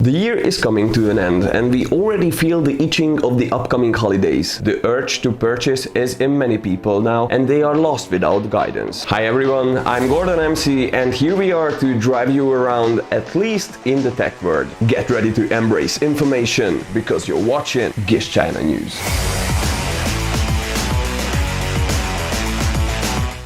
The year is coming to an end and we already feel the itching of the upcoming holidays. The urge to purchase is in many people now and they are lost without guidance. Hi everyone, I'm Gordon MC and here we are to drive you around, at least in the tech world. Get ready to embrace information because you're watching GizChina News.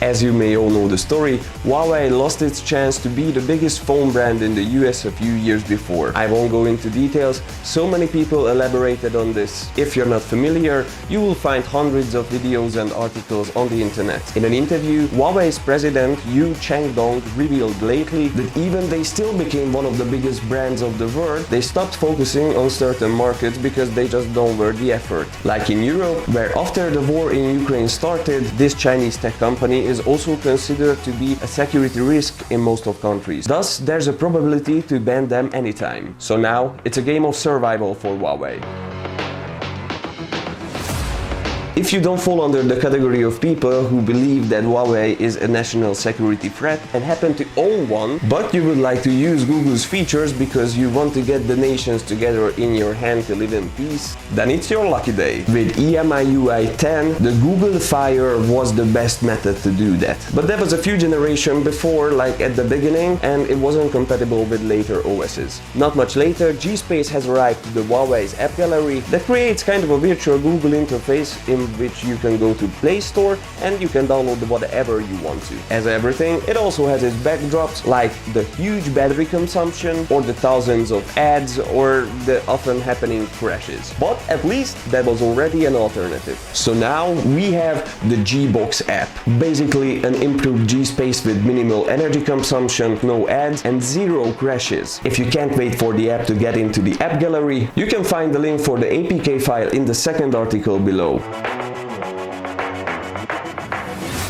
As you may all know the story, Huawei lost its chance to be the biggest phone brand in the US a few years before. I won't go into details, so many people elaborated on this. If you're not familiar, you will find hundreds of videos and articles on the internet. In an interview, Huawei's president Yu Changdong revealed lately that even they still became one of the biggest brands of the world, they stopped focusing on certain markets because they just don't worth the effort. Like in Europe, where after the war in Ukraine started, this Chinese tech company is also considered to be a security risk in most of countries. Thus, there's a probability to ban them anytime. So now, it's a game of survival for Huawei. If you don't fall under the category of people who believe that Huawei is a national security threat and happen to own one, but you would like to use Google's features because you want to get the nations together in your hand to live in peace, then it's your lucky day. With EMIUI 10, the Google Fire was the best method to do that. But that was a few generations before, like at the beginning, and it wasn't compatible with later OSs. Not much later, GSpace has arrived to the Huawei's app gallery that creates kind of a virtual Google interface in which you can go to Play Store and you can download whatever you want to. As everything, it also has its backdrops like the huge battery consumption or the thousands of ads or the often happening crashes. But at least that was already an alternative. So now we have the Gbox app, basically an improved GSpace with minimal energy consumption, no ads and zero crashes. If you can't wait for the app to get into the app gallery, you can find the link for the APK file in the second article below.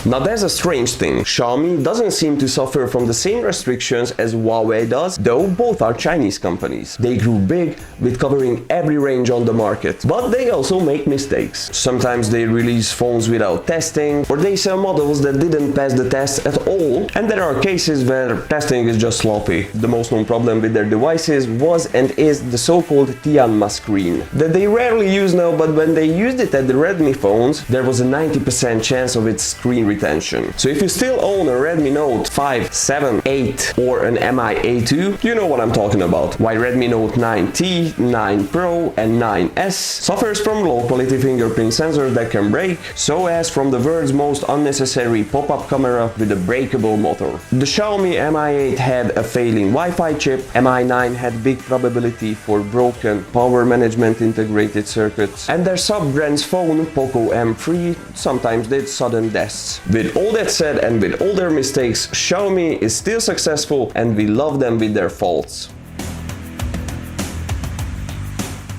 Now there's a strange thing. Xiaomi doesn't seem to suffer from the same restrictions as Huawei does, though both are Chinese companies. They grew big with covering every range on the market, but they also make mistakes. Sometimes they release phones without testing, or they sell models that didn't pass the test at all, and there are cases where testing is just sloppy. The most known problem with their devices was and is the so-called Tianma screen, that they rarely use now, but when they used it at the Redmi phones, there was a 90% chance of its screen retention. So if you still own a Redmi Note 5, 7, 8 or an Mi A2, you know what I'm talking about. Why Redmi Note 9T, 9 Pro and 9S suffers from low quality fingerprint sensors that can break, so as from the world's most unnecessary pop-up camera with a breakable motor. The Xiaomi Mi 8 had a failing Wi-Fi chip, Mi 9 had big probability for broken power management integrated circuits, and their sub-brand's phone, Poco M3, sometimes did sudden deaths. With all that said and with all their mistakes, Xiaomi is still successful and we love them with their faults.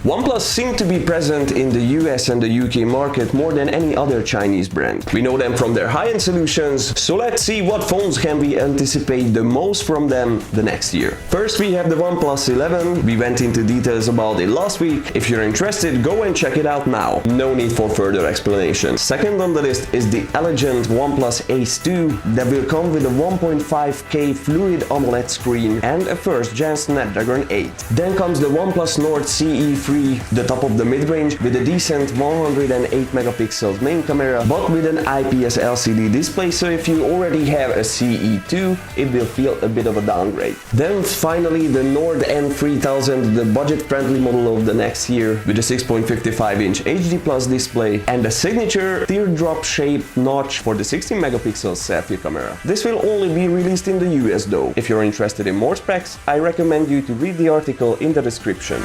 OnePlus seemed to be present in the US and the UK market more than any other Chinese brand. We know them from their high-end solutions, so let's see what phones can we anticipate the most from them the next year. First we have the OnePlus 11, we went into details about it last week. If you're interested, go and check it out now. No need for further explanation. Second on the list is the elegant OnePlus Ace 2 that will come with a 1.5K Fluid AMOLED screen and a first-gen Snapdragon 8. Then comes the OnePlus Nord CE3, the top of the mid-range with a decent 108 megapixels main camera but with an IPS LCD display, so if you already have a CE2 it will feel a bit of a downgrade. Then finally the Nord N3000, the budget-friendly model of the next year with a 6.55-inch HD Plus display and a signature teardrop-shaped notch for the 16 megapixel selfie camera. This will only be released in the US though. If you're interested in more specs, I recommend you to read the article in the description.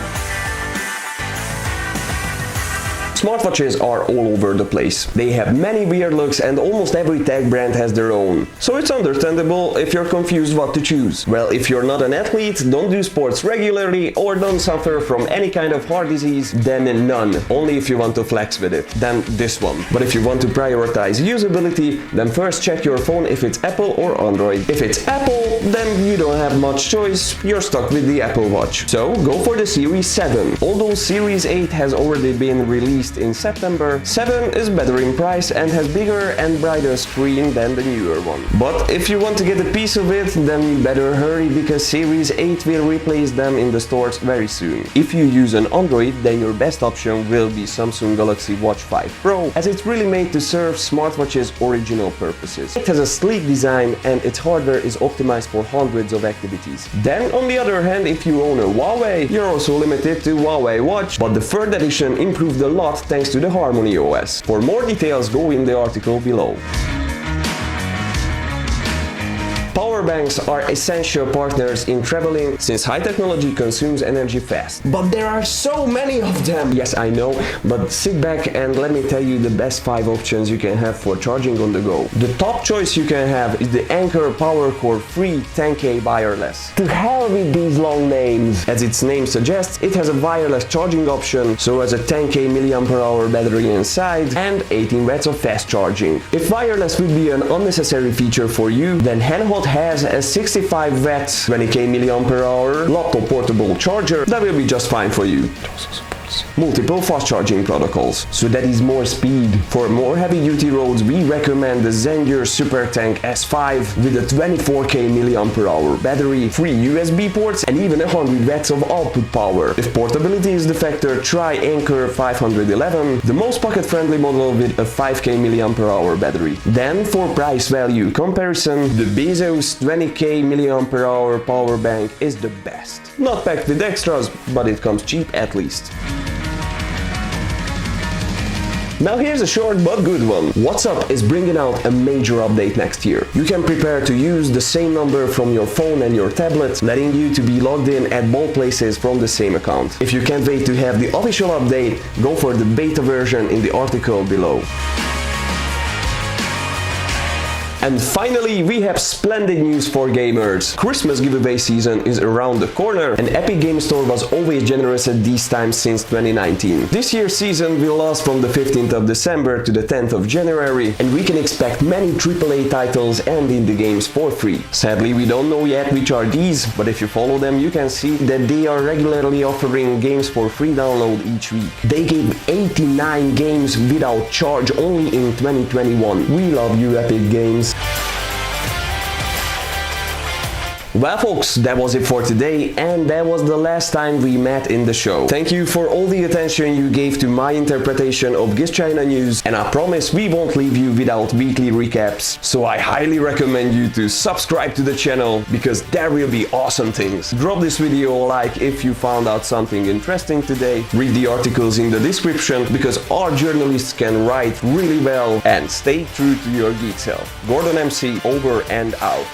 Smartwatches are all over the place. They have many weird looks and almost every tech brand has their own. So it's understandable if you're confused what to choose. Well, if you're not an athlete, don't do sports regularly or don't suffer from any kind of heart disease, then none. Only if you want to flex with it, then this one. But if you want to prioritize usability, then first check your phone if it's Apple or Android. If it's Apple, then you don't have much choice, you're stuck with the Apple Watch. So go for the Series 7. Although Series 8 has already been released released in September. 7 is better in price and has bigger and brighter screen than the newer one. But if you want to get a piece of it, then you better hurry because Series 8 will replace them in the stores very soon. If you use an Android, then your best option will be Samsung Galaxy Watch 5 Pro, as it's really made to serve smartwatches' original purposes. It has a sleek design and its hardware is optimized for hundreds of activities. Then on the other hand, if you own a Huawei, you're also limited to Huawei Watch, but the 3rd edition improved a lot thanks to the Harmony OS. For more details, go in the article below. Power banks are essential partners in traveling since high technology consumes energy fast. But there are so many of them! Yes, I know, but sit back and let me tell you the best 5 options you can have for charging on the go. The top choice you can have is the Anker PowerCore Free 10K Wireless. To hell with these long names! As its name suggests, it has a wireless charging option, so has a 10K mAh battery inside and 18 watts of fast charging. If wireless would be an unnecessary feature for you, then handheld has a 65 watts 20K mAh laptop portable charger that will be just fine for you. It also supports multiple fast charging protocols, so that is more speed. For more heavy duty roads, we recommend the Zendure SuperTank S5 with a 24K mAh battery, 3 USB ports and even 100 watts of output power. If portability is the factor, try Anker 511, the most pocket-friendly model with a 5K mAh battery. Then for price-value comparison, the Bezos 20K mAh power bank is the best. Not packed with extras, but it comes cheap at least. Now here's a short but good one. WhatsApp is bringing out a major update next year. You can prepare to use the same number from your phone and your tablet, letting you to be logged in at both places from the same account. If you can't wait to have the official update, go for the beta version in the article below. And finally, we have splendid news for gamers. Christmas giveaway season is around the corner, and Epic Games Store was always generous at these times since 2019. This year's season will last from the 15th of December to the 10th of January, and we can expect many AAA titles and indie games for free. Sadly, we don't know yet which are these, but if you follow them, you can see that they are regularly offering games for free download each week. They gave 89 games without charge only in 2021. We love you, Epic Games. Well folks, that was it for today, and that was the last time we met in the show. Thank you for all the attention you gave to my interpretation of GizChina news, and I promise we won't leave you without weekly recaps. So I highly recommend you to subscribe to the channel, because there will be awesome things. Drop this video a like if you found out something interesting today. Read the articles in the description, because our journalists can write really well, and stay true to your geek self. Gordon MC over and out.